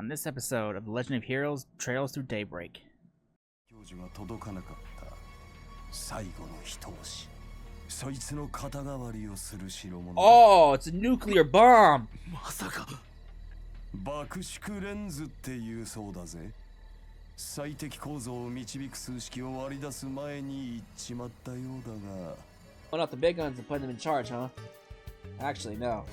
on this episode of The Legend of Heroes Trails Through Daybreak. Oh, it's a nuclear bomb! 爆縮レンズっていうそうだぜ。最適構造を導く数式を割り出す前に言っちまったようだが。Put out the big guns and put them in charge, huh? Actually, no.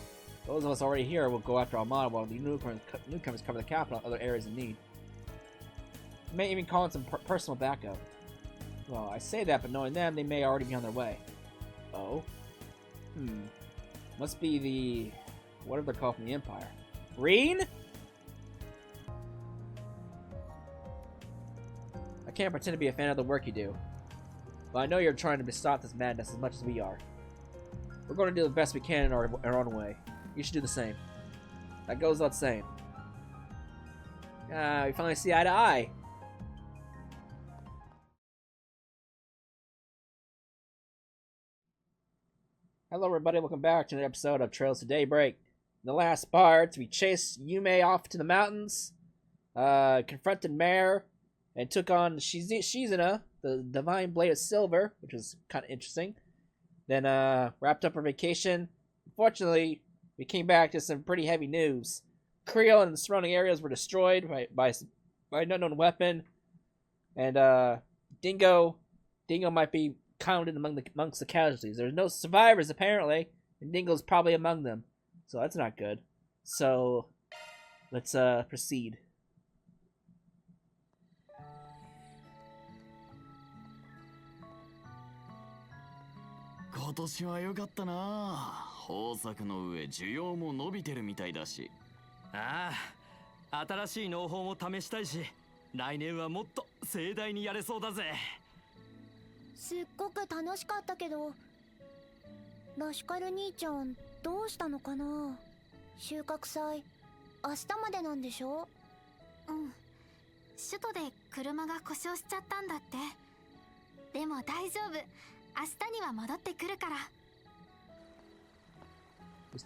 Those of us already here will go after Almada while the newcomers cover the capital and other areas in need. May even call in some personal backup. Well, I say that, but knowing them, they may already be on their way. Oh? Must be the... whatever they're called from the Empire. Reen? I can't pretend to be a fan of the work you do, but I know you're trying to stop this madness as much as we are. We're going to do the best we can in our own way. You should do the same. That goes without saying. We finally see eye to eye. Hello everybody, welcome back to another episode of Trails to Daybreak. In the last part, we chased Yume off to the mountains, confronted Mare, and took on Shizuna, the Divine Blade of Silver, which was kind of interesting. Then wrapped up our vacation. Unfortunately, we came back to some pretty heavy news. Creil and the surrounding areas were destroyed by an unknown weapon, and Dingo might be counted amongst the casualties. There's no survivors apparently, and Dingo's probably among them. So that's not good. So, let's proceed. This year was good. Hosaku no ue,需要も伸びてるみたいだし。ああ、新しい農法も試したいし、来年はもっと盛大にやれそうだぜ。すっごく楽しかったけど、ラシカル兄ちゃんどうしたのかな。収穫祭明日までなんでしょ。首都で車が故障しちゃったんだって。でも大丈夫、明日には戻ってくるから。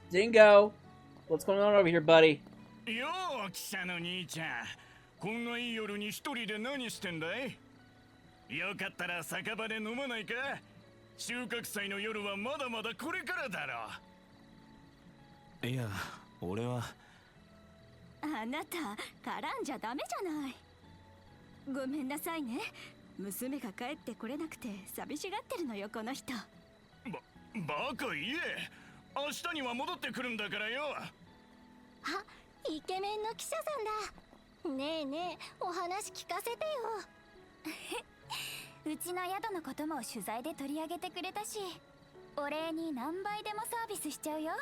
Dingo, what's going on over here, buddy? よう、記者の兄ちゃん。こんないい夜に一人で何してんだい？よかったら酒場で飲まないか？収穫祭の夜はまだまだこれからだろう。いや、俺は。あなた、絡んじゃダメじゃない。ごめんなさいね。娘が帰ってこれなくて寂しがってるのよ、この人。バカ言え。明日には戻ってくるんだからよ。あ、イケメンの記者さんだ。ねえねえ、お話聞かせてよ。うちの宿のことも取材で取り上げてくれたし、お礼に何倍でもサービスしちゃうよ。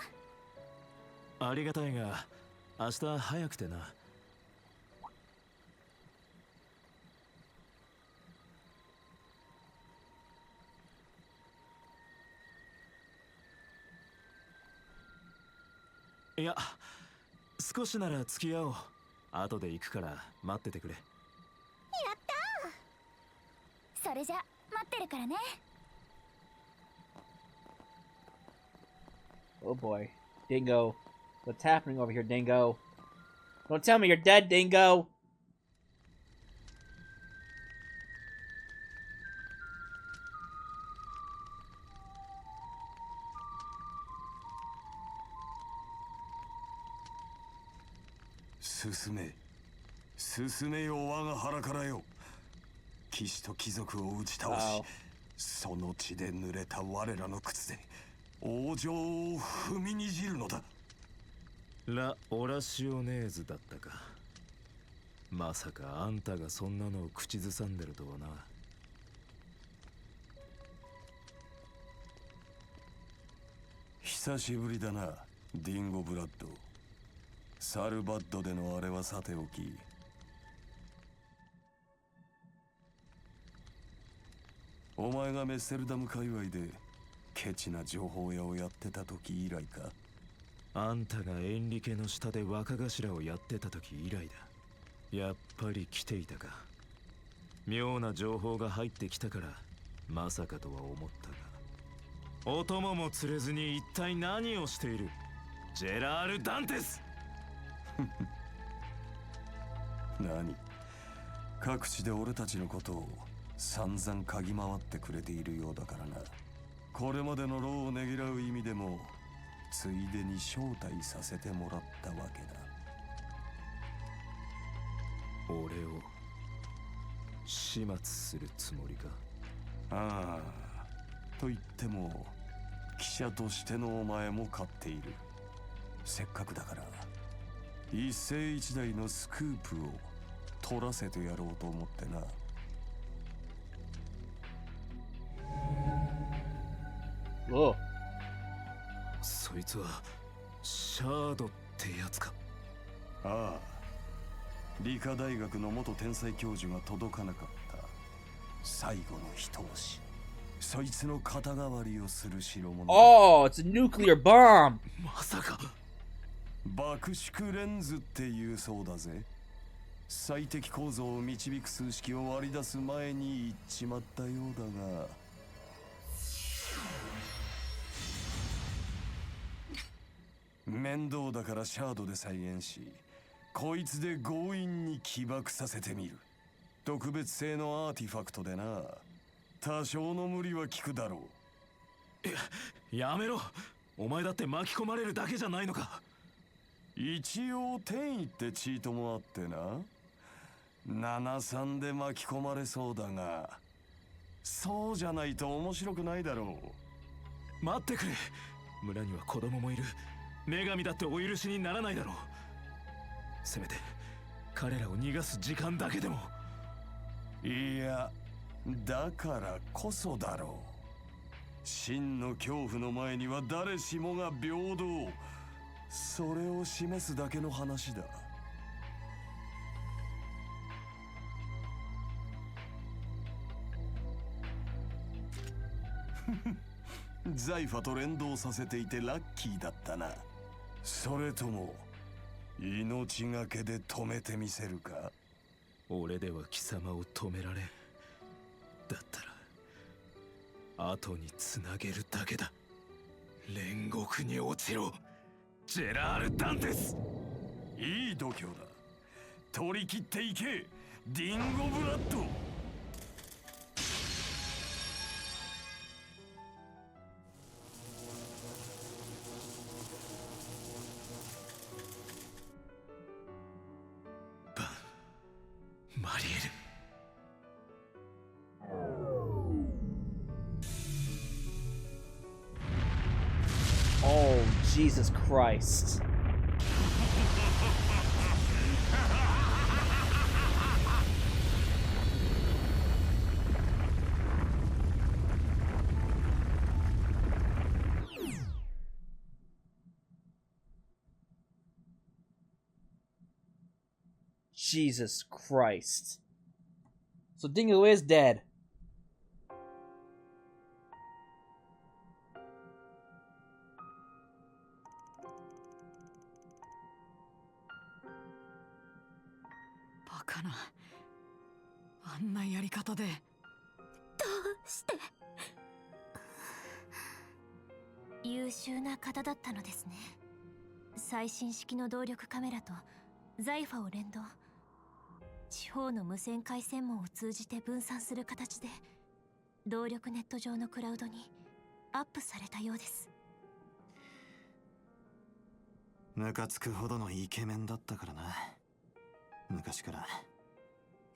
ありがたいが、明日早くてな。いや、少しなら付き合おう。後で行くから待っててくれ。やったー。それじゃ待ってるからね。Oh boy, Dingo, what's happening over here, Dingo? Don't tell me you're dead, Dingo.進めよ我が腹からよ。騎士と貴族を打ち倒し、その血で濡れた我らの靴で王城を踏みにじるのだ。ラ・オラシオネーズだったか。まさかあんたがそんなのを口ずさんでるとはな。久しぶりだな、ディンゴブラッド。サルバッドでのあれはさておき、お前がメッセルダム界隈でケチな情報屋をやってた時以来か。あんたがエンリケの下で若頭をやってた時以来だ。やっぱり来ていたか。妙な情報が入ってきたからまさかとは思ったが、お供も連れずに一体何をしているジェラール・ダンテス。何？各地で俺たちのことを散々嗅ぎ回ってくれているようだからな。これまでの労をねぎらう意味でもついでに招待させてもらったわけだ。俺を始末するつもりか？ああ、と言っても記者としてのお前も勝っている。せっかくだから一世一代のスクープを取らせてやろうと思ってな。おう。そいつはシャードってやつか？ああ、理科大学の元天才教授が届かなかった最後の一押し。そいつの肩代わりをする代物だ。Oh, it's a nuclear bomb! まさか。爆縮レンズっていうそうだぜ。最適構造を導く数式を割り出す前に言っちまったようだが、面倒だからシャードで再現し、こいつで強引に起爆させてみる。特別製のアーティファクトでな。多少の無理は効くだろう。やめろ。お前だって巻き込まれるだけじゃないのか。一応転移ってチートもあってな。7-3で巻き込まれそうだが、そうじゃないと面白くないだろう。待ってくれ。村には子供もいる。女神だってお許しにならないだろう。せめて彼らを逃がす時間だけでも。いや、だからこそだろう。真の恐怖の前には誰しもが平等。それを示すだけの話だ。ザイファと連動させていてラッキーだったな。それとも命がけで止めてみせるか？俺では貴様を止められん。だったら後につなげるだけだ。煉獄に落ちろ、ジェラール・ダンテス。いい度胸だ。取り切っていけ、ディンゴブラッド。マリエル。Oh, Jesus Christ. Jesus Christ. So Dingo is dead. Bakana. あんなやり方で。どうして？優秀な方だったのですね。最新式の動力カメラとザイファを連動。地方の無線回線網を通じて分散する形で動力ネット上のクラウドにアップされたようです。ムカつくほどのイケメンだったからな。昔から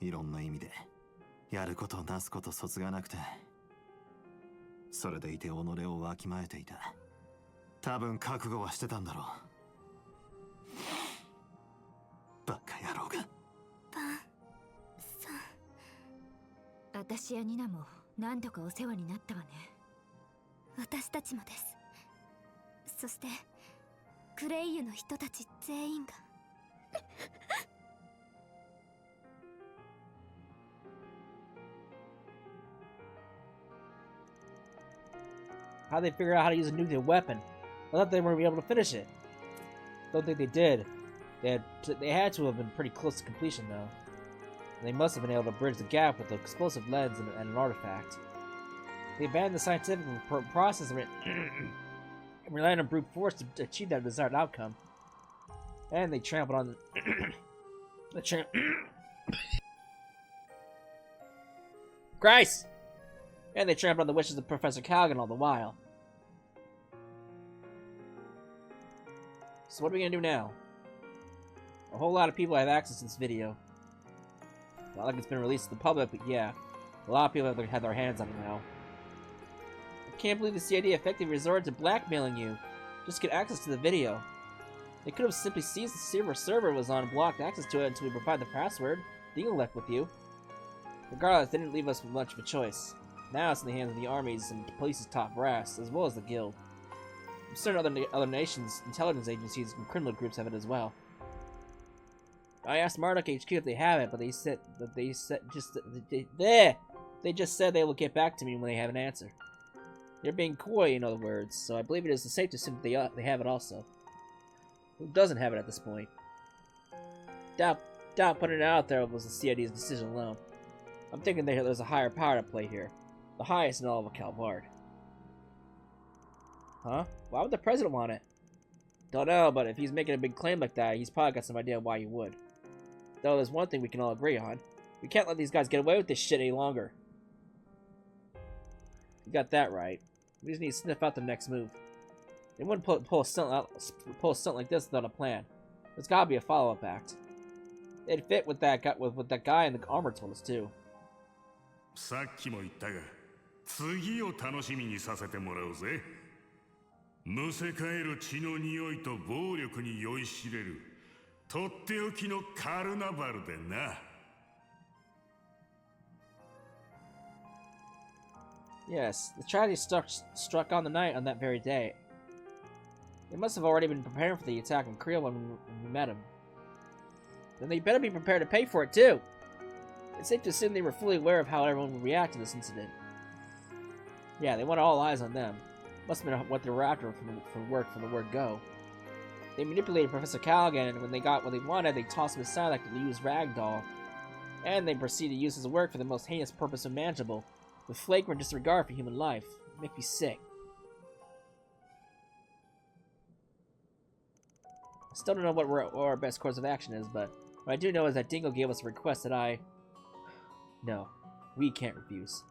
いろんな意味でやることなすことそつがなくて、それでいて己をわきまえていた。多分覚悟はしてたんだろう。バカ野郎が。バンさん。私やニナも何度かお世話になったわね。私たちもです。そしてクレイユの人たち全員が。How they figure out how to use a nuclear weapon? I thought they weren't able to finish it. Don't think they did. They had to have been pretty close to completion though. They must have been able to bridge the gap with an explosive lens and an artifact. They abandoned the scientific process and relied on brute force to achieve that desired outcome. And they trampled on The champ. Christ! And they trampled on the wishes of Professor Calgan all the while. So what are we gonna do now? A whole lot of people have access to this video. Not like it's been released to the public, but yeah. A lot of people have had their hands on it now. I can't believe the CID effectively resorted to blackmailing you just to get access to the video. They could have simply seized the server was on and blocked access to it until we provide the password. Dingo left with you. Regardless, they didn't leave us with much of a choice. Now it's in the hands of the armies and police's top brass, as well as the guild. I'm certain other nations, intelligence agencies, and criminal groups have it as well. I asked Marduk HQ if they have it, but they just said they will get back to me when they have an answer. They're being coy, in other words, so I believe it is safe to assume that they have it also. Who doesn't have it at this point? Doubt putting it out there was the CID's decision alone. I'm thinking there's a higher power at play here. The highest in all of Calvard. Huh? Why would the president want it? Don't know, but if he's making a big claim like that, he's probably got some idea why he would. Though there's one thing we can all agree on. We can't let these guys get away with this shit any longer. You got that right. We just need to sniff out the next move. They wouldn't pull a stunt like this without a plan. There's gotta be a follow-up act. It'd fit with that guy in the armor told us too. さっきも言ったが、次を楽しみにさせてもらうぜ。むせ返る血の匂いと暴力に酔いしれる、とっておきのカルナバルでな。Yes, the tragedy struck on the night on that very day. They must have already been preparing for the attack on Creil when we met him. Then they better be prepared to pay for it too. It's safe to assume they were fully aware of how everyone would react to this incident. Yeah, they wanted all eyes on them. Must have been what they were after from the word go. They manipulated Professor Calgan, and when they got what they wanted, they tossed him aside like a used ragdoll. And they proceeded to use his work for the most heinous purpose imaginable, with flagrant disregard for human life. It makes me sick. I still don't know what our best course of action is, but what I do know is that Dingo gave us a request that No, we can't refuse.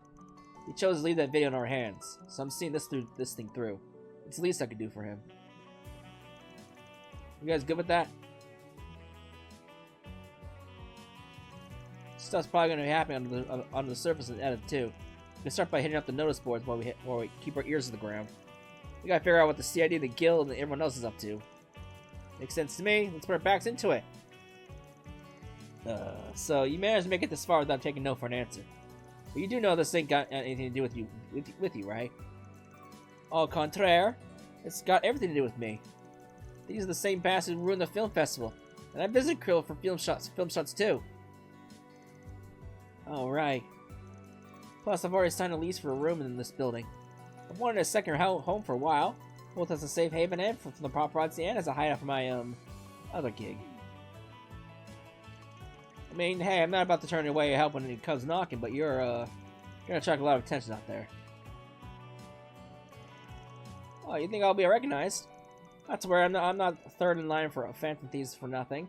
He chose to leave that video in our hands, so I'm seeing this thing through. It's the least I could do for him. You guys good with that? Stuff's probably going to be happening under the surface and edit too. We can start by hitting up the notice boards while we keep our ears to the ground. We gotta figure out what the CID, the guild, and everyone else is up to. Makes sense to me. Let's put our backs into it. So you managed to make it this far without taking no for an answer. But you do know this ain't got anything to do with you, right? Au contraire, it's got everything to do with me. These are the same bastards who ruined the film festival, and I visited Creil for film shots too. Oh right. Plus, I've already signed a lease for a room in this building. I've wanted a second home for a while, both as a safe haven and from the paparazzi, and as a hideout for my other gig. I mean, hey, I'm not about to turn away help when it comes knocking, but you're gonna attract a lot of attention out there. Oh, you think I'll be recognized? That's where I'm not third in line for Phantom Thieves for nothing.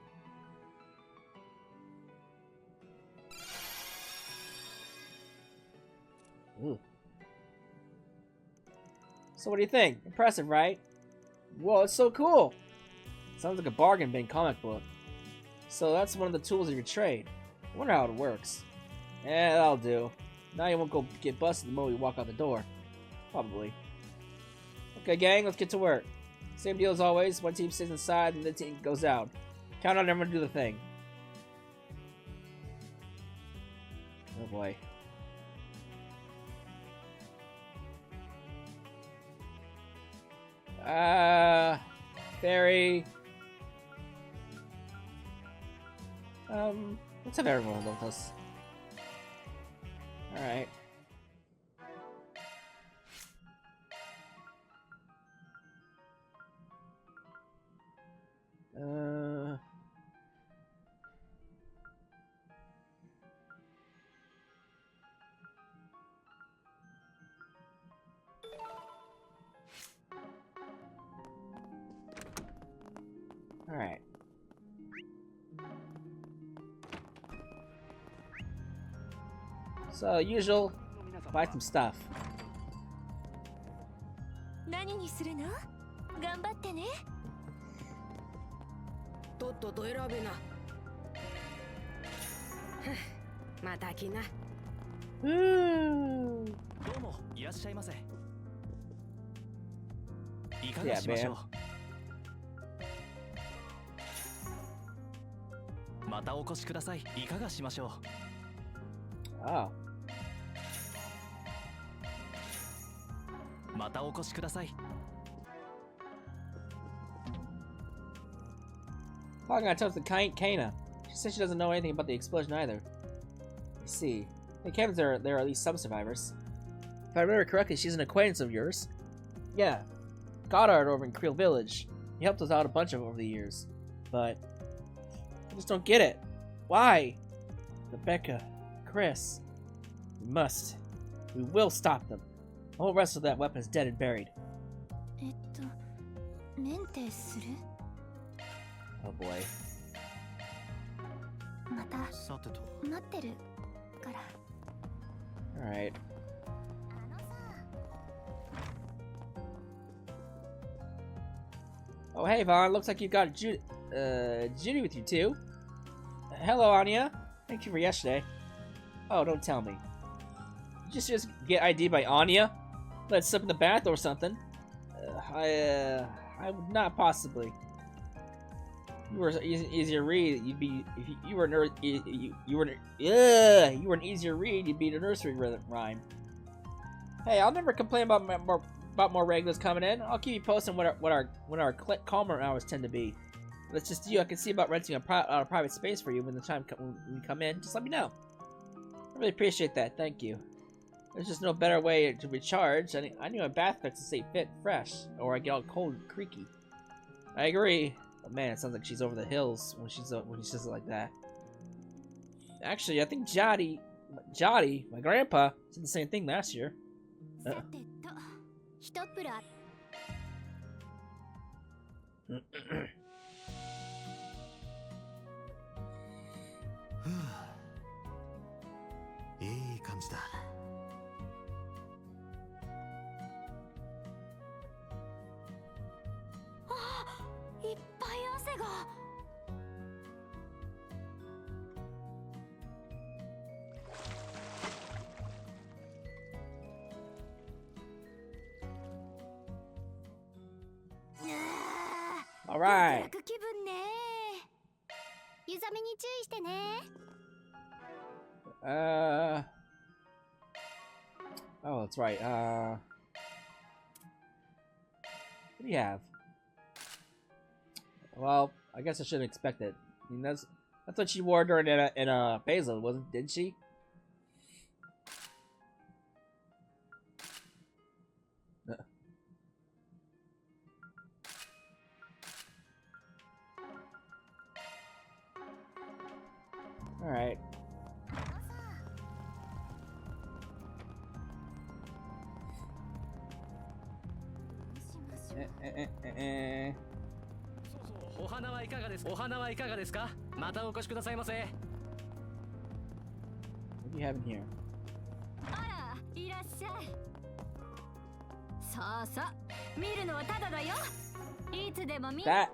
Ooh. So what do you think? Impressive, right? Whoa, it's so cool! Sounds like a bargain bin comic book. So that's one of the tools of your trade. I wonder how it works. That'll do. Now you won't go get busted the moment you walk out the door. Probably. Okay, gang, let's get to work. Same deal as always. One team stays inside and the team goes out. Count on everyone to do the thing. Oh boy. Fairy. Let's have everyone with us. Alright. Alright. So, usual, buy some stuff. 何にするの？頑張ってね。とっとと選べな。また来な。うーん。どうもいらっしゃいませ。いかがしましょう。またお越しください。いかがしましょう。Oh. またお越しください。Talking about toast to Kana. She says she doesn't know anything about the explosion either. I see. The cabins there are at least some survivors. If I remember correctly, she's an acquaintance of yours. Yeah. Goddard over in Creil Village. He helped us out a bunch of over the years. But I just don't get it. Why? Rebecca, Chris. We must. We will stop them. The whole rest of that weapon is dead and buried. メンテする？ Oh boy. またさてと。待ってるから。 Alright. Oh hey Vaughn, looks like you've got Judy with you too. Hello Anya. Thank you for yesterday. Oh, don't tell me. Did you just get ID by Anya? Let's slip in the bath or something. I would not possibly. You were an easier read. You'd be if you were you were an easier read. You'd be the nursery rhyme. Hey, I'll never complain about more regulars coming in. I'll keep you posted on what our calmer hours tend to be. But it's just you. I can see about renting a private space for you when you come in. Just let me know. I really appreciate that. Thank you. There's just no better way to recharge. I need my bath fix to stay fit and fresh, or I get all cold and creaky. I agree. But man, it sounds like she's over the hills when she says it like that. Actually, I think Jody, my grandpa, said the same thing last year. さてと、ひとプラ。いい感じだ。いっぱい汗が。All right. 極楽気分ね。湯冷めに注意してね。Oh, that's right. What do you have? Well, I guess I shouldn't expect it. I mean, that's what she wore during in Basil, wasn't? Didn't she? All right. Eh. お花はいかがですか？お花はいかがですか？またお越しくださいませ。What do you have in here? あら、いらっしゃい。そうそう、見るのはただだよ。いつでも見。 That.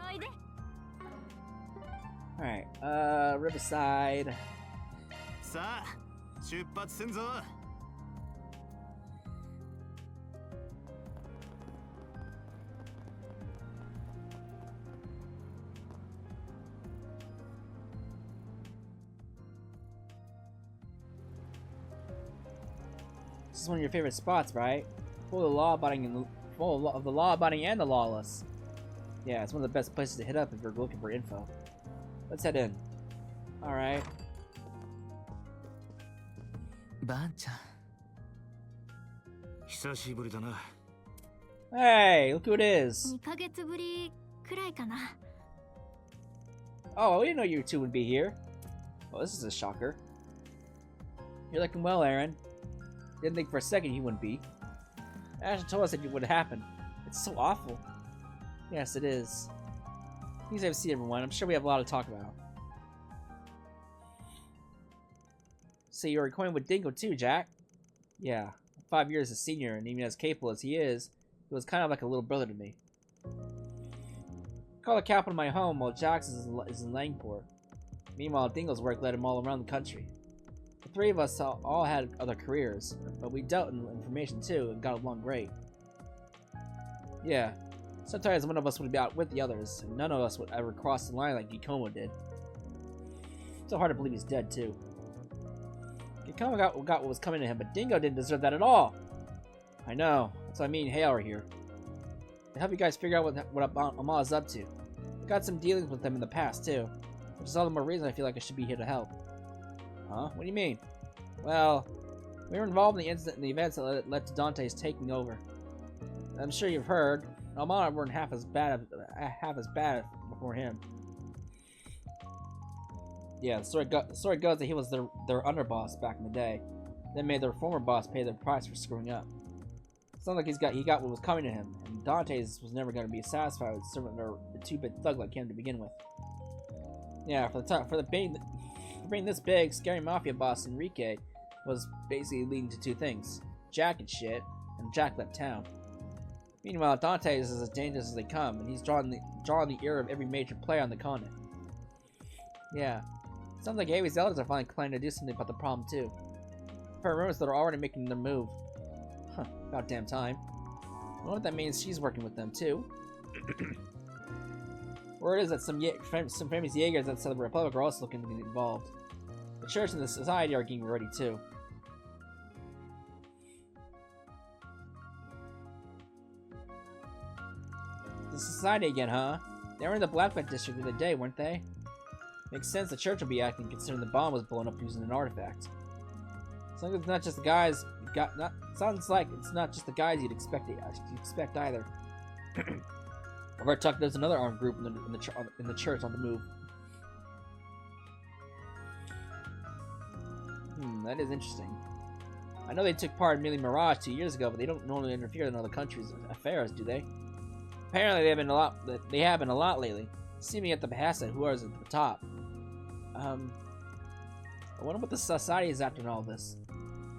おいで。 All right. Riverside. さあ、出発すんぞ。This is one of your favorite spots, right? Full of the law-abiding and the lawless. Yeah, it's one of the best places to hit up if you're looking for info. Let's head in. All right. バンちゃん。久しぶりだな。Hey, look who it is. 2ヶ月ぶりくらいかな。 Oh, we didn't know you two would be here. Well, this is a shocker. You're looking well, Aaron. Didn't think for a second you wouldn't be. Ashton told us that it would happen. It's so awful. Yes, it is. Please have a seat, everyone. I'm sure we have a lot to talk about. So you're acquainted with Dingo too, Jack? Yeah, 5 years a senior, and even as capable as he is, he was kind of like a little brother to me. I call the capital my home, while Jack's is in Langport. Meanwhile, Dingo's work led him all around the country. The three of us all had other careers, but we dealt in information too, and got along great. Yeah, sometimes one of us would be out with the others, and none of us would ever cross the line like Gikomo did. It's so hard to believe he's dead too. Gikomo got what was coming to him, but Dingo didn't deserve that at all. I know, that's why me and Hale are here. To help you guys figure out what Amala's up to. I got some dealings with them in the past too, which is all the more reason I feel like I should be here to help. Huh? What do you mean? Well, we were involved in the events that led to Dante's taking over. I'm sure you've heard, Amala weren't half as bad before him. Yeah, the story goes that he was their underboss back in the day, then made their former boss pay their price for screwing up. Sounds like he got what was coming to him, and Dante's was never going to be satisfied with serving a two-bit thug like him to begin with. Yeah, for being this big, scary mafia boss, Enrique was basically leading to two things: Jack and shit, and Jack left town. Meanwhile, Dante's is as dangerous as they come, and he's drawing the ear of every major player on the continent. Yeah, sounds like Avi's elders are finally planning to do something about the problem too. I've heard rumors that are already making their move. Huh, about damn time. I wonder what that means she's working with them too. Word is that some famous Jaegers outside the Republic are also looking to get involved. The church and the society are getting ready too. The society again, huh? They were in the Blackbelt district the other day, weren't they? Makes sense the church will be acting considering the bomb was blown up using an artifact. Sounds like it's not just the guys you'd expect either. I've heard talk there's another armed group in the church on the move. That is interesting. I know they took part in Melee Mirage 2 years ago, but they don't normally interfere in other countries' affairs, do they? Apparently they have been a lot lately, seeming at the behest of whoever's at the top. I wonder what the society is after in all this.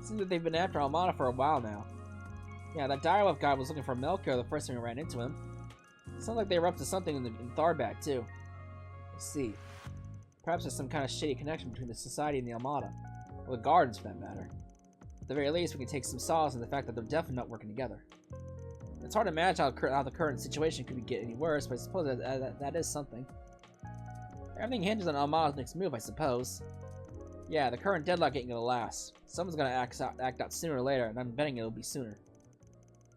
Seems that they've been after Almana for a while now. Yeah, that direwolf guy was looking for Melchior the first time we ran into him. Sounds like they were up to something in Tharbak too. Let's see. Perhaps there's some kind of shady connection between the society and the Almada, or the Gardens for that matter. At the very least, we can take some solace in the fact that they're definitely not working together. It's hard to imagine how the current situation could get any worse, but I suppose that is something. Everything hinges on Almada's next move, I suppose. Yeah, the current deadlock ain't gonna last. Someone's gonna act out sooner or later, and I'm betting it'll be sooner.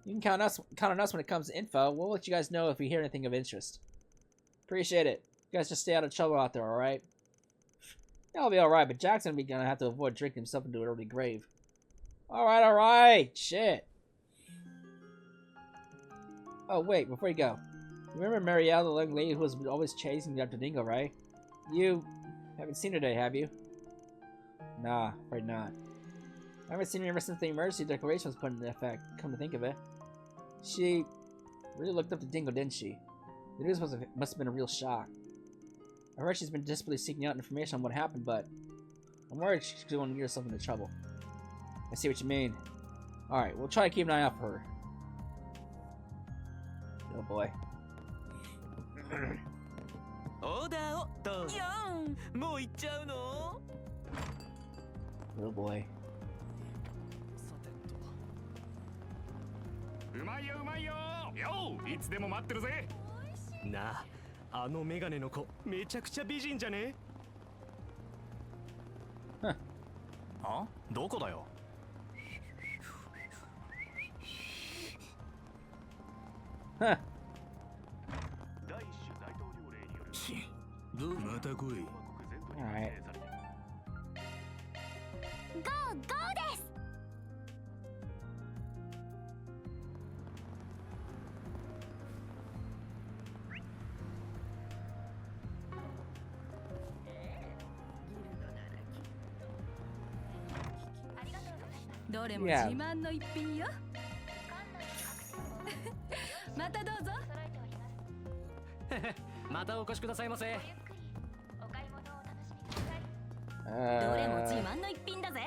You can count on us when it comes to info. We'll let you guys know if we hear anything of interest. Appreciate it. You guys just stay out of trouble out there, alright? Yeah, I'll be alright, but Jack's gonna have to avoid drinking himself into an early grave. Alright! Shit! Oh, wait, before you go. Remember Marielle, the young lady who was always chasing after Dingo, right? You haven't seen her today, have you? Nah, afraid not. I haven't seen her ever since the emergency declaration was put into effect, come to think of it. She really looked up to Dingo, didn't she? The news must have been a real shock. I heard she's been desperately seeking out information on what happened, but I'm worried she's going to get herself into trouble. I see what you mean. Alright, we'll try to keep an eye out for her. Oh boy. Oh boy. うまいようまいよよういつでも待ってるぜなあ、あのメガネの子めちゃくちゃ美人じゃねあどこだよHuh. どうまた来い Alright. Goです。どれも自慢の一品よ。またどうぞ。またお越しくださいませ。どれも自慢の一品だぜ。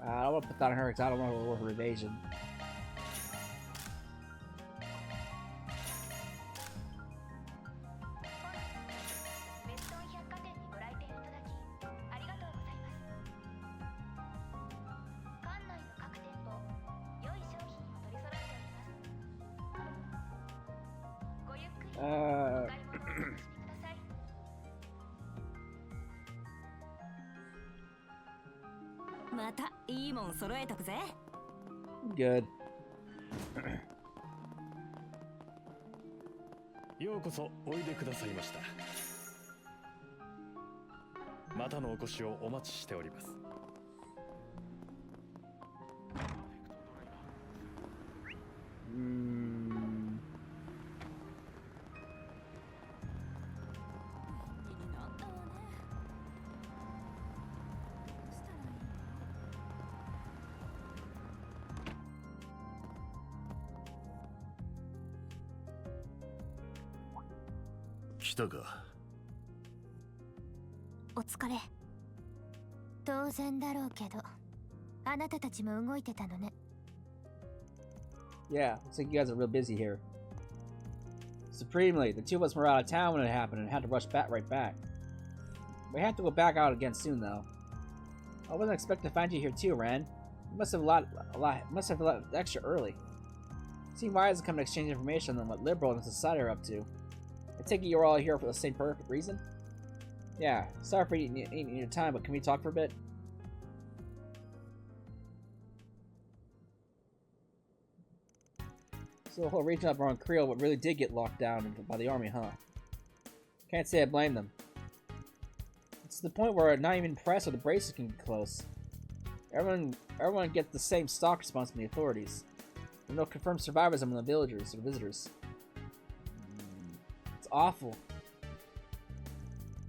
I don't want to put that on her because I don't want to roll her evasion. Good. ようこそおいでくださいました。またのお越しをお待ちしております。来たか。お疲れ。当然だろうけど、あなたたちも動いてたのね。Yeah, looks like you guys are real busy here. Supremely, the two of us were out of town when it happened and had to rush right back. We have to go back out again soon, though. I wasn't expecting to find you here too, Ren. You must have left extra early. It seemed wise to come to exchange information on what Liberal and the Society are up to. I take it you're all here for the same perfect reason? Yeah, sorry for eating your time, but can we talk for a bit? So the whole region up around Creil really did get locked down by the army, huh? Can't say I blame them. It's the point where I'm not even impressed with the braces can get close. Everyone gets the same stock response from the authorities. There are no confirmed survivors among the villagers or visitors. It's awful.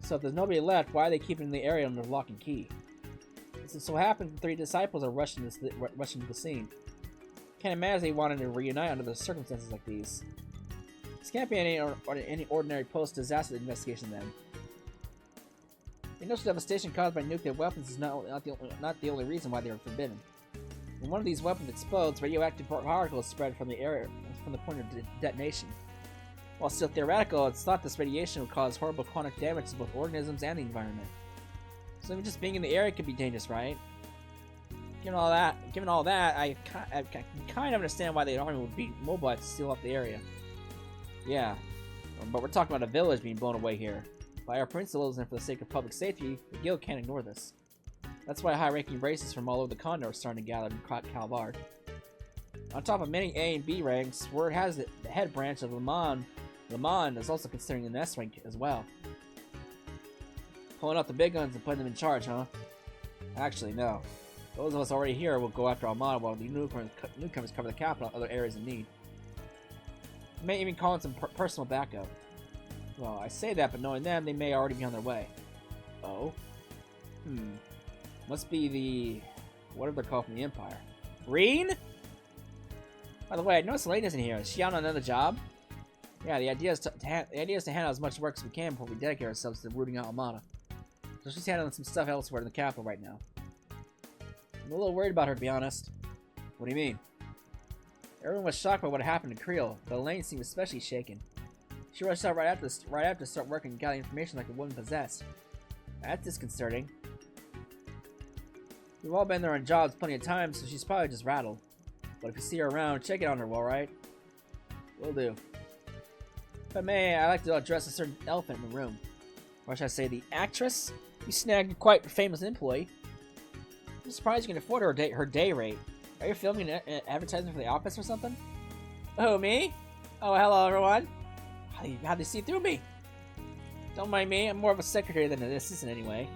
So if there's nobody left, why are they keeping the area under lock and key? It so happens the three disciples are rushing to the scene. Can't imagine they wanted to reunite under the circumstances like these. This can't be any ordinary post-disaster investigation then. The initial devastation caused by nuclear weapons is not the only reason why they are forbidden. When one of these weapons explodes, radioactive particles spread from the area from the point of detonation. While still theoretical, it's thought this radiation would cause horrible chronic damage to both organisms and the environment. So even just being in the area could be dangerous, right? Given all that, I can kind of understand why the army would be mobilized to seal up the area. Yeah, but we're talking about a village being blown away here. By our principles and for the sake of public safety, the guild can't ignore this. That's why high-ranking races from all over the continent are starting to gather in Calvar. On top of many A and B ranks, word has it the head branch of Le Mans is also considering an S rank as well. Pulling out the big guns and putting them in charge, huh? Actually, no. Those of us already here will go after Armada while the newcomers cover the capital and other areas in need. We may even call in some personal backup. Well, I say that, but knowing them, they may already be on their way. Oh? Must be the... what are they called from the Empire? Reen? By the way, I noticed Elaine isn't here. Is she on another job? Yeah, the idea is to handle as much work as we can before we dedicate ourselves to rooting out Armada. So she's handling some stuff elsewhere in the capital right now. I'm a little worried about her, to be honest. What do you mean? Everyone was shocked by what happened to Creil, but Elaine seemed especially shaken. She rushed out right after to start working and got information like a woman possessed. That's disconcerting. We've all been there on jobs plenty of times, so she's probably just rattled. But if you see her around, check it on her, alright? Will do. If I may, I'd like to address a certain elephant in the room. Or should I say the actress? You snagged a quite famous employee. I'm surprised you can afford her day rate. Are you filming an advertisement for the office or something? Oh, me? Oh, hello, everyone. How'd they see through me? Don't mind me, I'm more of a secretary than an assistant anyway.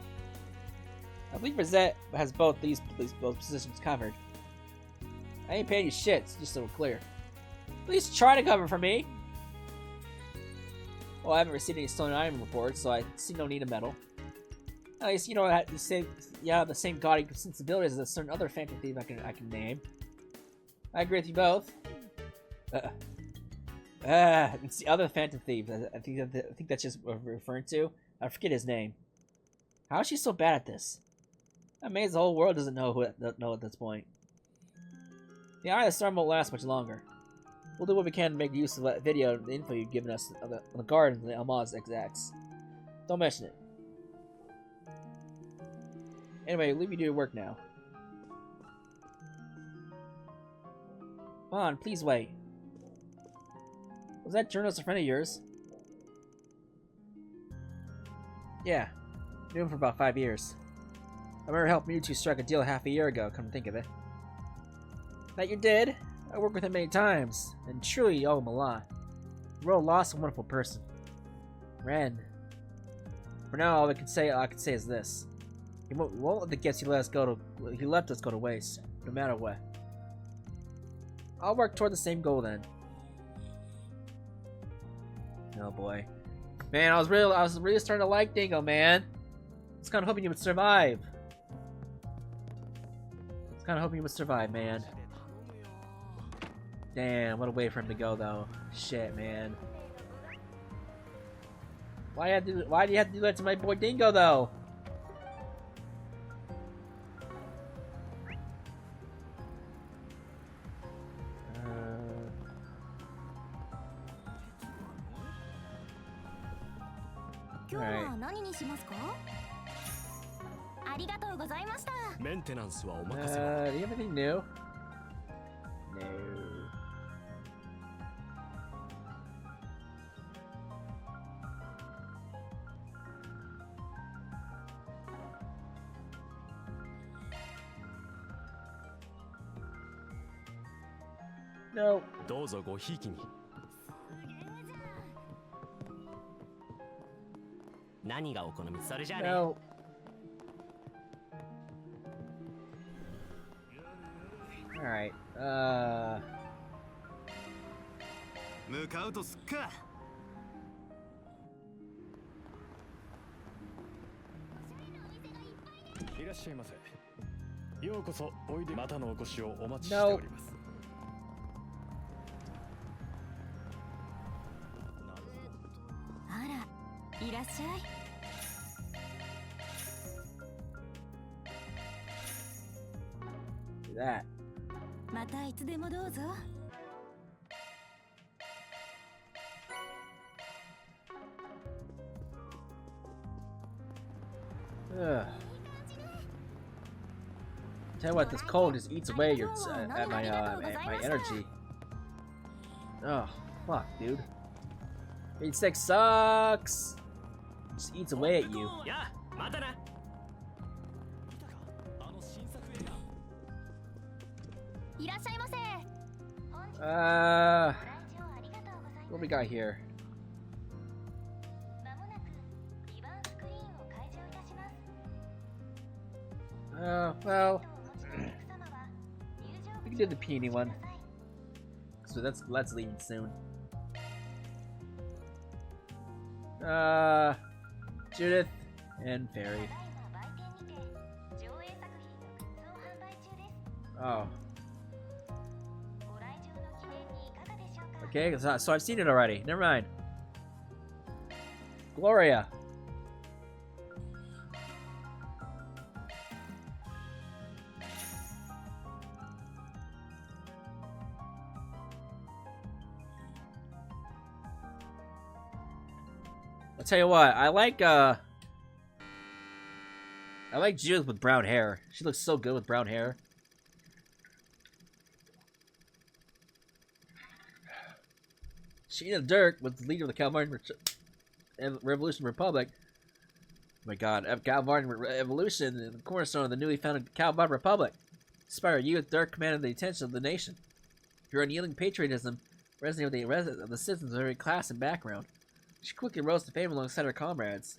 I believe Rosette has both positions covered. I ain't paying you shit, just so we're clear. Please try to cover for me. Well, I haven't received any stolen item reports, so I see no need of meddle. At least you know the same gaudy sensibilities as a certain other phantom thief I can name. I agree with you both. It's the other phantom thief. I think that's just what we're referring to. I forget his name. How is she so bad at this? I'm amazed the whole world doesn't know at this point. The Eye of the Storm won't last much longer. We'll do what we can to make use of that video and the info you've given us on the gardens and the Almaz XX. Don't mention it. Anyway, leave you to your work now. Come on, please wait. Was that journalist a friend of yours? Yeah. Knew him for about 5 years. I remember helping you two strike a deal half a year ago, come to think of it. That you did? I worked with him many times, and truly you owe him a lot. You wrote a lost and wonderful person. Ren. For now, all I can say is this. He won't let the gifts he left us go to waste, no matter what. I'll work toward the same goal then. Oh boy. Man, I was really starting to like Dingo, man. I was kinda hoping you would survive. Man. Damn, what a way for him to go though. Shit, man. Why do you have to do that to my boy Dingo though? Alright. Do you have anything new? No. No. どうぞごひいきに。何がお好み？それじゃあね。No. Alright, 向かうとすっか。いらっしゃいませ。ようこそおいで。またのお越しをお待ちしております。あら、いらっしゃい。do that. またいつでもどうぞ。Ugh. Tell you what, this cold just eats away at my energy. Oh, fuck, dude. Being sick sucks. Just eats away at you. What we got here? Well, we can do the peony one. So that's leaving soon. Judith and Fairy. Oh. Okay, so I've seen it already. Never mind. Gloria. I'll tell you what, I like Judith with brown hair. She looks so good with brown hair. Sheena Dirk was the leader of the Calmartin Revolution Republic. Oh my god, Calmartin Revolution, the cornerstone of the newly founded Calmartin Republic. Inspired youth, Dirk commanded the attention of the nation. Her unyielding patriotism resonated with the citizens of every class and background. She quickly rose to fame alongside her comrades.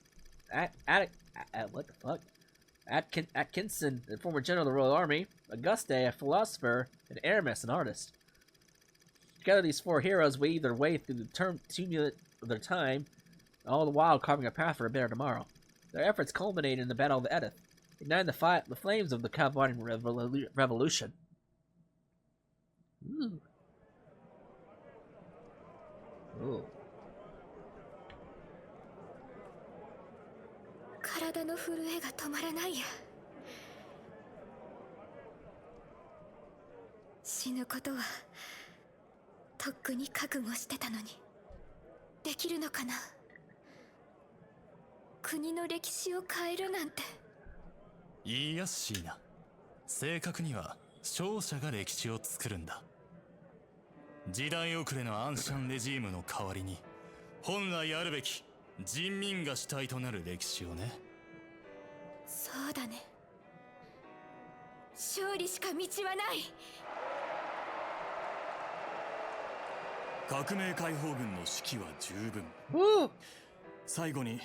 What the fuck? Atkinson, the former general of the Royal Army, Auguste, a philosopher, and Aramis, an artist. Together, these four heroes weave their way through the tumult of their time, all the while carving a path for a better tomorrow. Their efforts culminated in the Battle of Edith, igniting the flames of the Cavalian Revolution. Ooh. Ooh. 体の震えが止まらないや。死ぬことはとっくに覚悟してたのにできるのかな。国の歴史を変えるなんて。言いやすしいな。正確には勝者が歴史を作るんだ。時代遅れのアンシャンレジームの代わりに本来あるべき人民が主体となる歴史をね。そうだね。勝利しか道はない。革命解放軍の指揮は十分。最後に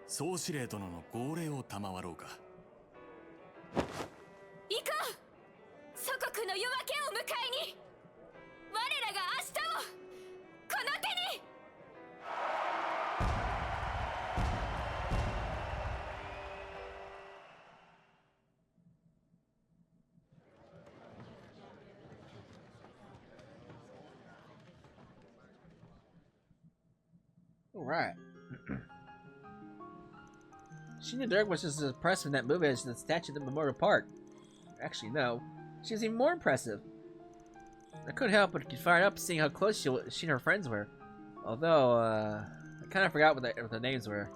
総司令殿の号令を賜ろうか。行こう。祖国の夜明けを迎えに。我らが明日をこの手に。Alright. Sheena Dirk was just as impressive in that movie as the statue at the Memorial Park. Actually, no. She was even more impressive. I couldn't help but get fired up seeing how close she and her friends were. Although, I kind of forgot what the names were.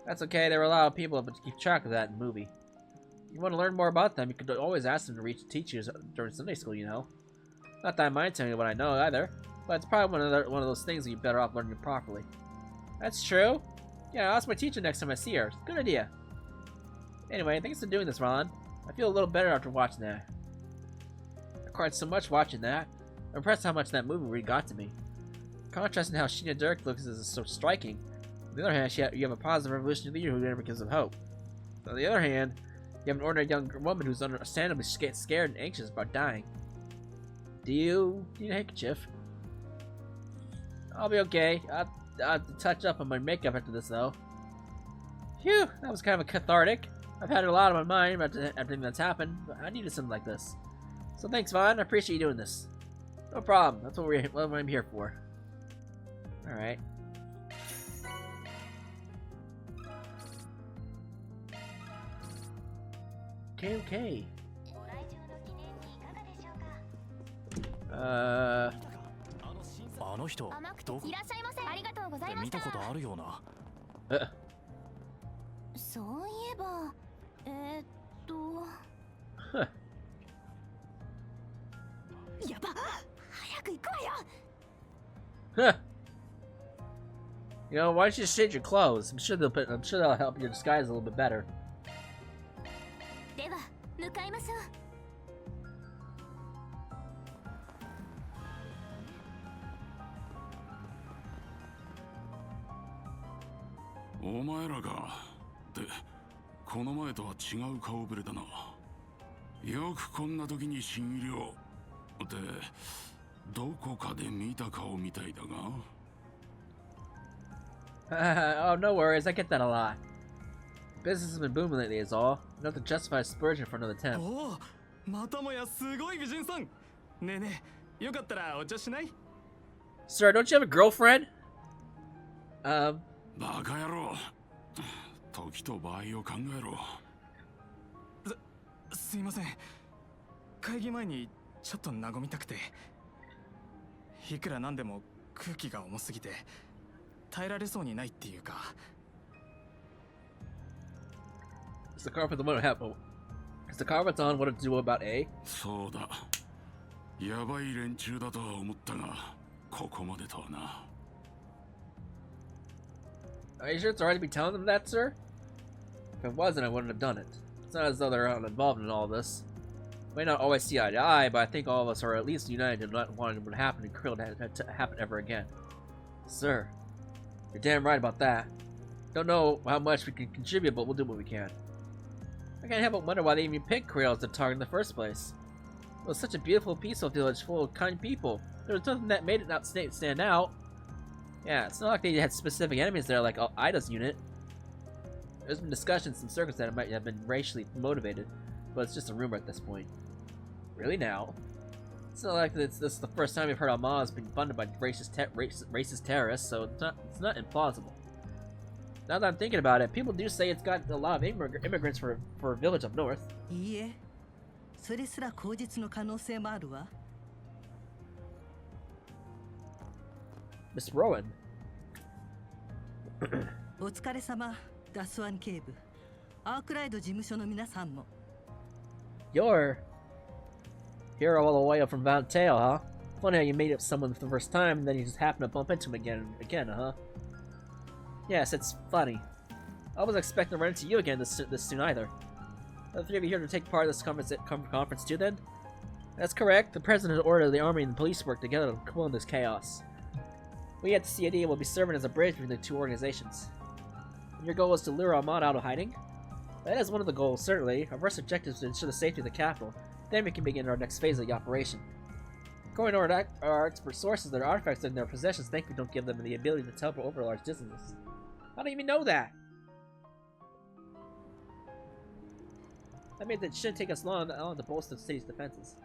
That's okay, there were a lot of people to keep track of that in the movie. If you want to learn more about them, you could always ask them to teach you during Sunday school, you know. Not that I mind telling you what I know either, but it's probably one of those things that you're better off learning properly. That's true. Yeah, I'll ask my teacher next time I see her. Good idea. Anyway, thanks for doing this, Ron. I feel a little better after watching that. I cried so much watching that. I'm impressed how much that movie really got to me. Contrasting how Sheena Dirk looks is so striking. On the other hand, you have a positive revolutionary leader who never gives them hope. On the other hand, you have an ordinary young woman who's understandably scared and anxious about dying. Do you need a handkerchief? I'll be okay. I'll have to touch up on my makeup after this, though. Phew, that was kind of cathartic. I've had a lot on my mind about everything that's happened, but I needed something like this. So thanks, Vaughn. I appreciate you doing this. No problem. That's what I'm here for. Alright. Okay. あの人、どこ？いらっしゃいませ。ありがとうございました。見たことあるような。そういえば、やば。早く行くわよ。Huh. You know, why don't you just shade your clothes? I'm sure they'll help your disguise a little bit better. では向かいましょう。お前らか。で、この前とは違う顔ぶれだな。よくこんな時に新入りを。で、どこかで見た顔みたいだOh, が。no worries. I get that a lot. Business has been booming lately, is all. Enough to justify splurging for another temp. おお、またもやすごい美人さん。ねえねえ、よかったらお茶しない？ Sir, don't you have a girlfriend? バカ野郎。時と場合を考えろ。すいません。会議前にちょっと和みたくて。いくらなんでも空気が重すぎて耐えられそうにないっていうか。Is the carpet on what to do about A? そうだ。やばい連中だとは思ったが、ここまでとはな。Are you sure it's alright to be telling them that, sir? If it wasn't, I wouldn't have done it. It's not as though they're not involved in all this. We may not always see eye to eye, but I think all of us are at least united in not wanting what happened in Creil to happen ever again. Sir, you're damn right about that. Don't know how much we can contribute, but we'll do what we can. I can't help but wonder why they even picked Creil as the target in the first place. It was such a beautiful, peaceful village full of kind people. There was nothing that made it not stand out. Yeah, it's not like they had specific enemies there like Ida's unit. There's been discussions, some circles that it might have been racially motivated, but it's just a rumor at this point. Really now? It's not like this is the first time we've heard Alma's being funded by racist terrorists, so it's not implausible. Now that I'm thinking about it, people do say it's got a lot of immigrants for a village up north. いいえ、それすら口実の可能性もあるわ。Miss Rowan. お疲れ様、ダスワン警部。アークライド事務所の皆さんも。You're hero all the way up from Valentale, huh? Funny how you meet up someone for the first time and then you just happen to bump into him again, huh? Yes, it's funny. I wasn't expecting to run into you again this soon either. Are the three of you here to take part of this conference too, then? That's correct. The president ordered the army and the police work together to quell this chaos. We at the CAD will be serving as a bridge between the two organizations. And your goal is to lure Ahmad out of hiding? That is one of the goals, certainly. Our first objective is to ensure the safety of the capital. Then we can begin our next phase of the operation. According to our expert sources, their artifacts in their possessions thankfully don't give them the ability to teleport over large distances. How do you even know that? I mean, it shouldn't take us long to bolster the city's defenses.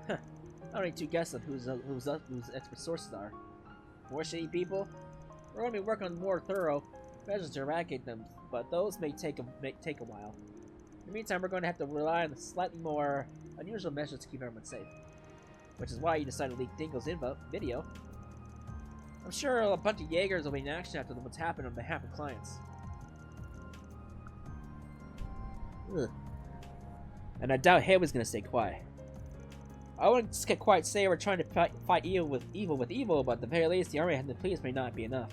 Huh. I don't need to guess of whose expert sources are. More shady people? We're going to be working on more thorough measures to eradicate them, but those may take a while. In the meantime, we're going to have to rely on slightly more unusual measures to keep everyone safe. Which is why you decided to leak Dingo's video. I'm sure a bunch of Jaegers will be in action after what's happened on behalf of clients. Ugh. And I doubt Hay was going to stay quiet. I wouldn't just get quiet say we're trying to fight evil with evil, but at the very least, the army and the police may not be enough.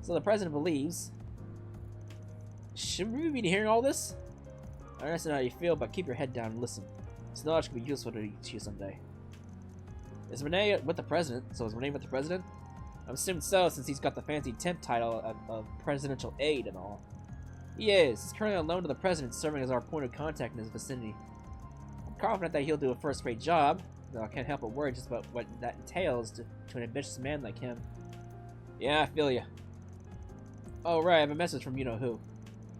So the president believes... Should we be hearing all this? I understand how you feel, but keep your head down and listen. This knowledge can be useful to you someday. Is Renee with the president? So is Renee with the president? I'm assuming so, since he's got the fancy temp title of presidential aide and all. He is. He's currently on loan to the president, serving as our point of contact in his vicinity. I'm confident that he'll do a first-rate job, though I can't help but worry just about what that entails to an ambitious man like him. Yeah, I feel ya. Oh, right, I have a message from you-know-who.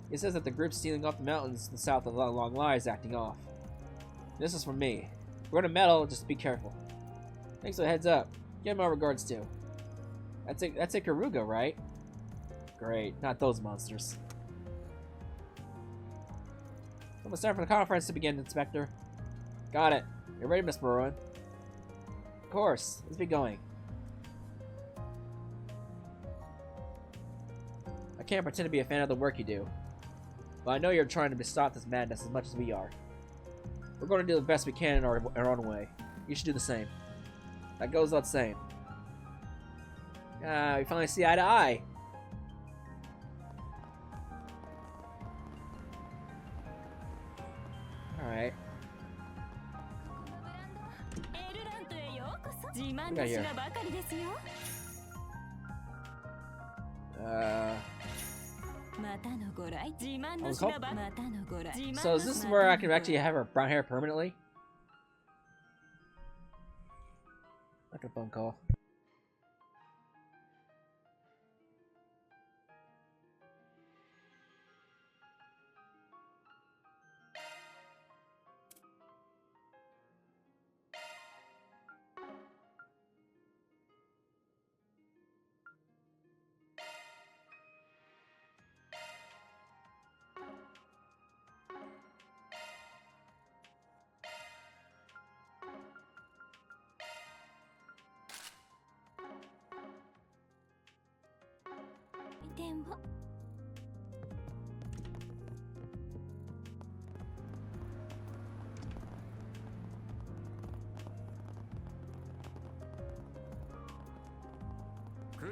He says that the group stealing off the mountains to the south of Long Lai is acting off. This is from me. If we're gonna meddle, just be careful. Thanks for the heads up. Give my regards too. That's a Karuga, right? Great, not those monsters. Almost time for the conference to begin, Inspector. Got it. You ready, Miss Rowan? Of course. Let's be going. I can't pretend to be a fan of the work you do, but I know you're trying to stop this madness as much as we are. We're going to do the best we can in our own way. You should do the same. That goes without saying. We finally see eye to eye. Alright. What we got here? So is this where I can actually have her brown hair permanently? Like a phone call.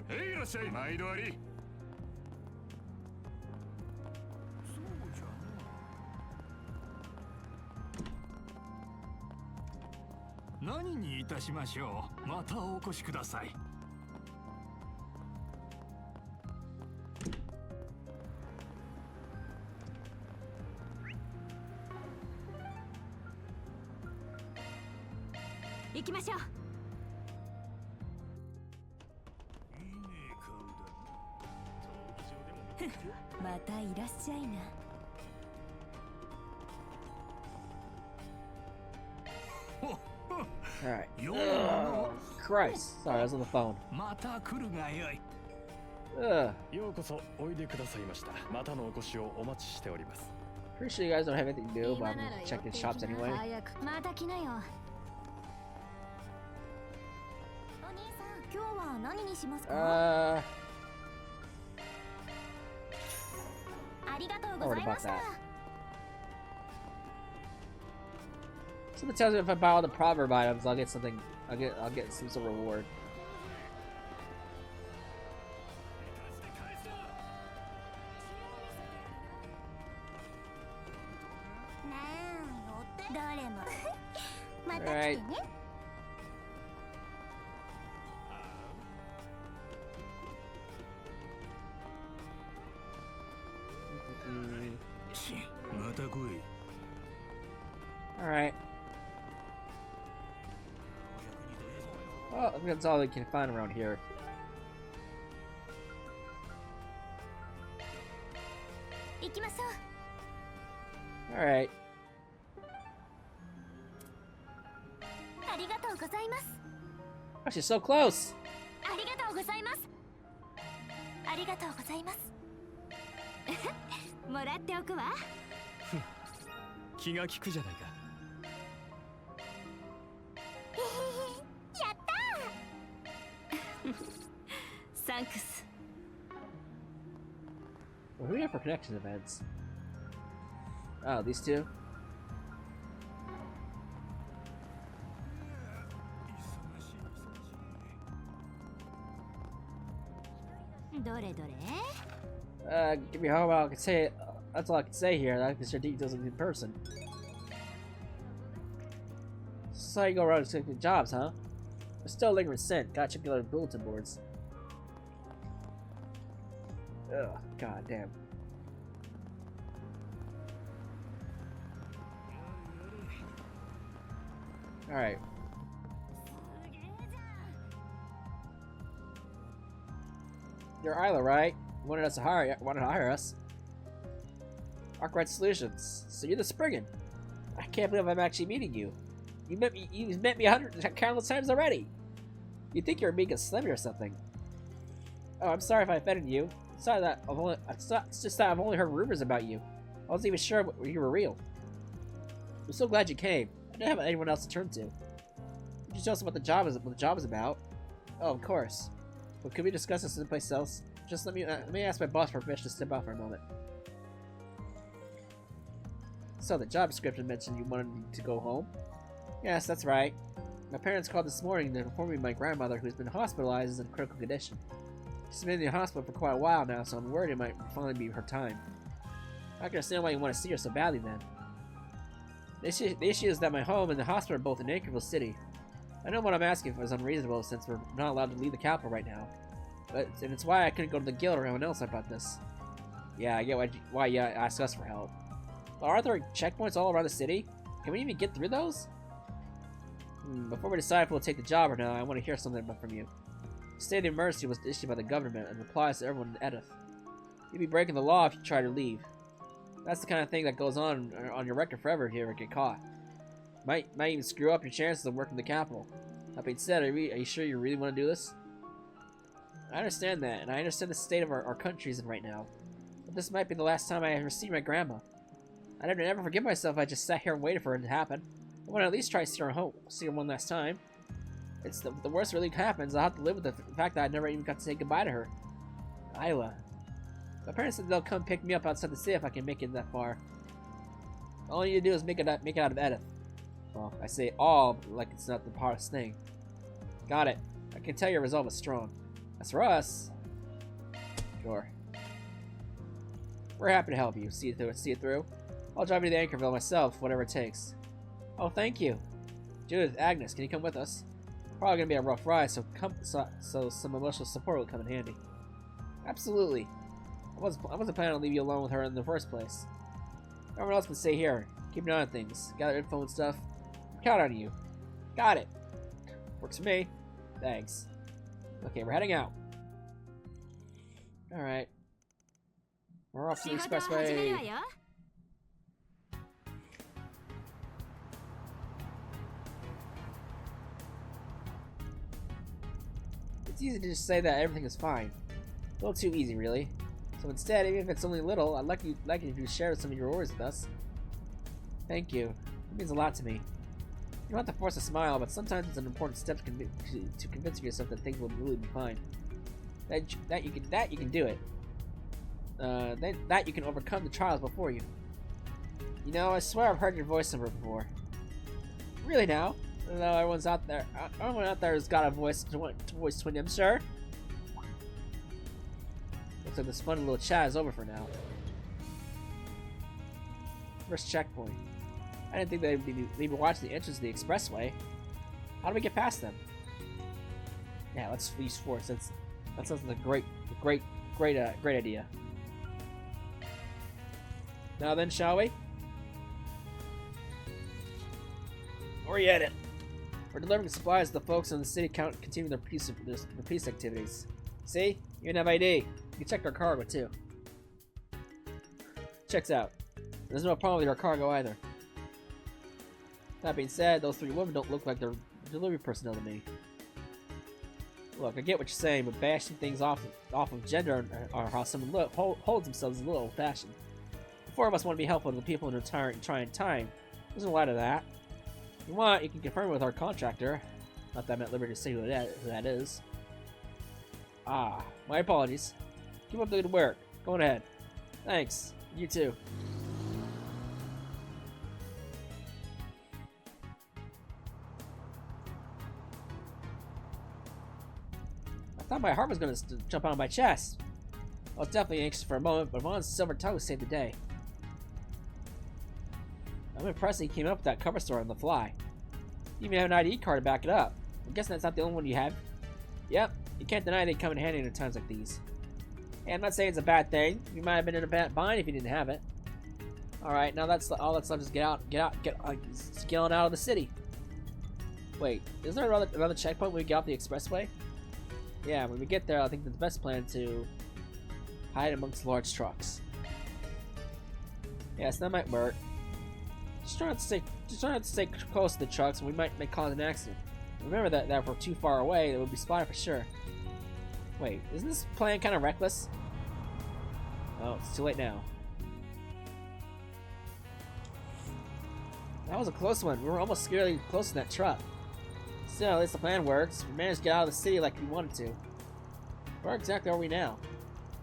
Hey, いらっしゃい。毎度あり。そうじゃな。何にいたしましょう。またお越しください。行きましょう。またいらっしゃいな。Alright. Christ. Sorry, I was on the phone. また来るがよい。 Ugh. ようこそおいでくださいました。またのお越しをお待ちしております。 Pretty sure you guys don't have anything to do, but I'm checking shops anyway. また来なよ。お兄さん、今日は何にしますか？ありがとうございました。 Something tells me if I buy all the proverb items, I'll get something. I'll get some sort of reward. Alright. Alright. Well, I think that's all we can find around here. Alright. Oh, she's so close! ありがとうございます。ありがとうございます。もらっておくわ。気が利くじゃないか。やったー。サンクス。 What do we have for connection events? Oh, these two? どれどれ? Give me how I can say it. That's all I can say here. I can share details in person. So how you go around accepting jobs, huh? We're still lingering scent. Gotta check the other bulletin boards. Ugh, god damn. Alright. You're Isla, right? You wanted to hire us. Arkwright Solutions. So you're the Spriggan. I can't believe I'm actually meeting you. You've met me countless times already. You think you're being a slimmy or something. Oh, I'm sorry if I offended you. It's just that I've only heard rumors about you. I wasn't even sure you were real. I'm so glad you came. I didn't have anyone else to turn to. Could you tell us what the job is about? Oh, of course. But could we discuss this someplace else? Just let me ask my boss for permission to step out for a moment. So the job description mentioned you wanted to go home? Yes, that's right. My parents called this morning to inform me my grandmother, who's been hospitalized, is in critical condition. She's been in the hospital for quite a while now, so I'm worried it might finally be her time. I can understand why you want to see her so badly then. The issue is that my home and the hospital are both in Anchorville City. I know what I'm asking for is unreasonable since we're not allowed to leave the capital right now. And it's why I couldn't go to the guild or anyone else about this. Yeah, I get why you asked us for help. But aren't there checkpoints all around the city? Can we even get through those? Before we decide if we'll take the job or not, I want to hear something from you. The state of emergency was issued by the government and applies to everyone in Edith. You'd be breaking the law if you try to leave. That's the kind of thing that goes on your record forever if you ever get caught. Might even screw up your chances of working the capital. That being said, are you sure you really want to do this? I understand that, and I understand the state of our country's in right now. But this might be the last time I ever see my grandma. I'd never forgive myself if I just sat here and waited for it to happen. I want to at least try to see her one last time. It's the worst really happens, I'll have to live with the fact that I never even got to say goodbye to her. Isla. My parents said they'll come pick me up outside the city if I can make it that far. All you need to do is make it out of Edith. Well, I say all like it's not the hardest thing. Got it. I can tell your resolve is strong. As for us, sure. We're happy to help you. See it through. I'll drive you to Anchorville myself, whatever it takes. Oh, thank you. Judith, Agnes, can you come with us? Probably gonna be a rough ride, so some emotional support will come in handy. Absolutely. I wasn't planning on leaving you alone with her in the first place. Everyone else can stay here. Keep an eye on things. Gather info and stuff. Count on you. Got it. Works for me. Thanks. Okay, we're heading out. Alright. We're off to the 仕事を始める expressway. わよ It's easy to just say that everything is fine. A little too easy, really. So instead, even if it's only a little, I'd like you to share some of your worries with us. Thank you. It means a lot to me. You don't have to force a smile, but sometimes it's an important step to convince yourself that things will really be fine. That you can do it. That you can overcome the trials before you. You know, I swear I've heard your voice somewhere before. Really now? I know everyone out there has got a voice twin, I'm sure. Looks like this fun little chat is over for now. First checkpoint. I didn't think they'd be watching the entrance to the expressway. How do we get past them? Yeah, let's use force. That sounds like a great idea. Now then, shall we? Where you headed? We're delivering supplies to the folks in the city continue their peace activities. See? You even have ID. You can check our cargo too. Checks out. There's no problem with our cargo either. That being said, those three women don't look like they're delivery personnel to me. Look, I get what you're saying, but bashing things off of gender or how someone holds themselves is a little old-fashioned. The four of us want to be helpful to the people in a trying time. There's a lot of that. If you want, you can confirm it with our contractor. Not that I'm at liberty to say who that is. Ah, my apologies. Keep up the good work. Go on ahead. Thanks. You too. I thought my heart was going to jump out of my chest. I was definitely anxious for a moment, but Vaughn's silver tongue saved the day. I'm impressed he came up with that cover story on the fly. You even have an ID card to back it up. I'm guessing that's not the only one you have. Yep, you can't deny they come in handy in times like these. Hey, I'm not saying it's a bad thing. You might have been in a bad bind if you didn't have it. Alright, now that's all that's left is get on out of the city. Wait, is there another checkpoint when we get off the expressway? Yeah, when we get there, I think the best plan to hide amongst large trucks. Yes, that might work. Just try not to stay close to the trucks, and we might cause an accident. Remember that if we're too far away, it would be spotted for sure. Wait, isn't this plan kind of reckless? Oh, it's too late now. That was a close one. We were almost scarily close to that truck. Still, at least the plan works. We managed to get out of the city like we wanted to. Where exactly are we now?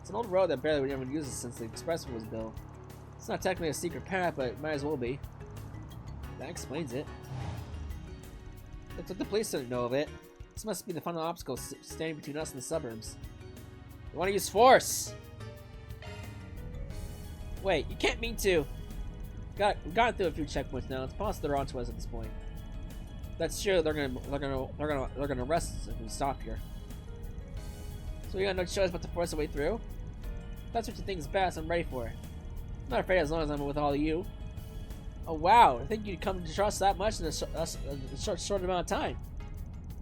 It's an old road that barely anyone uses since the expressway was built. It's not technically a secret path, but it might as well be. That explains it. Looks like the police didn't know of it. This must be the final obstacle standing between us and the suburbs. We want to use force! Wait, you can't mean to! We've gotten through a few checkpoints now. It's possible they're onto us at this point. That's true. They're gonna arrest us if we stop here. So we got no choice but to force our way through. If that's what you think is best, I'm ready for it. I'm not afraid as long as I'm with all of you. Oh wow, I think you'd come to trust that much in a short amount of time.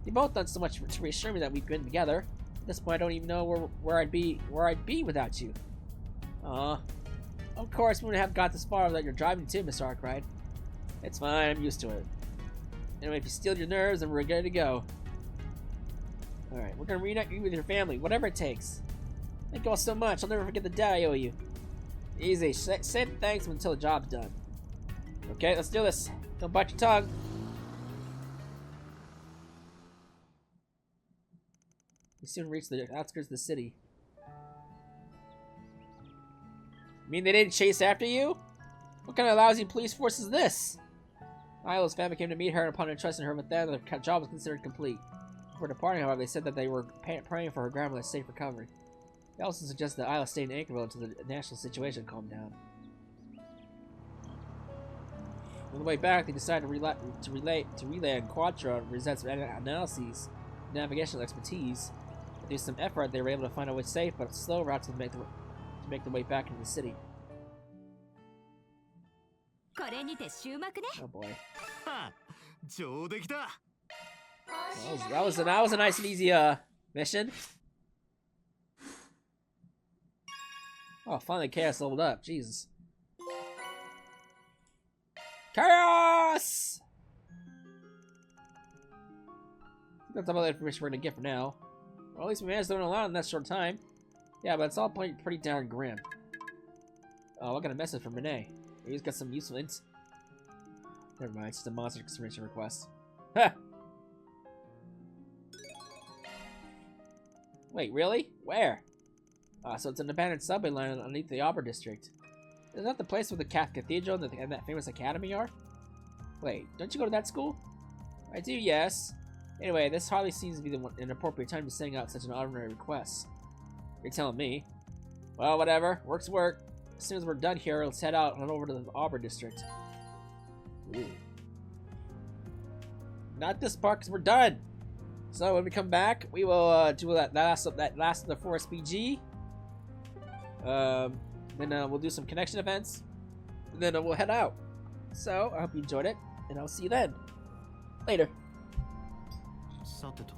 You've both done so much to reassure me that we've been together. At this point, I don't even know where I'd be without you. Of course, we wouldn't have got this far without your driving too, Mr. Arkwright. It's fine, I'm used to it. Anyway, if you steeled your nerves, then we're ready to go. Alright, we're gonna reunite you with your family, whatever it takes. Thank you all so much. I'll never forget the debt I owe you. Easy. Say the thanks until the job's done. Okay, let's do this. Don't bite your tongue. We soon reach the outskirts of the city. You mean they didn't chase after you? What kind of lousy police force is this? Isla's family came to meet her, and upon entrusting her with them, the job was considered complete. Before departing, however, they said that they were praying for her grandmother's safe recovery. They also suggested that Isla stay in Anchorville until the national situation calmed down. On the way back, they decided to relay on Quattro and Rosette's analyses, navigational expertise. Through some effort, they were able to find a way safe but slow route to make the way back into the city. Oh boy. That was a nice and easy mission. Oh, finally Chaos leveled up. Jesus. Chaos! That's all the information we're gonna get for now. Well, at least we managed to learn a lot in that short time. Yeah, but it's all pretty darn grim. Oh, I got a message from Renee. He's got some useful int. Never mind, it's just a monster extermination request. Ha! Wait, really? Where? So it's an abandoned subway line underneath the Auburn district. Isn't that the place where the Cathedral and that famous academy are? Wait, don't you go to that school? I do, yes. Anyway, this hardly seems to be an appropriate time to send out such an ordinary request. You're telling me. Well, whatever. Work's work. As soon as we're done here, let's head out and over to the Auburn district. Ooh. Not this part, because we're done. So when we come back, we will do that last of the 4 SPG. Then we'll do some connection events. And then we'll head out. So I hope you enjoyed it, and I'll see you then. Later. さてと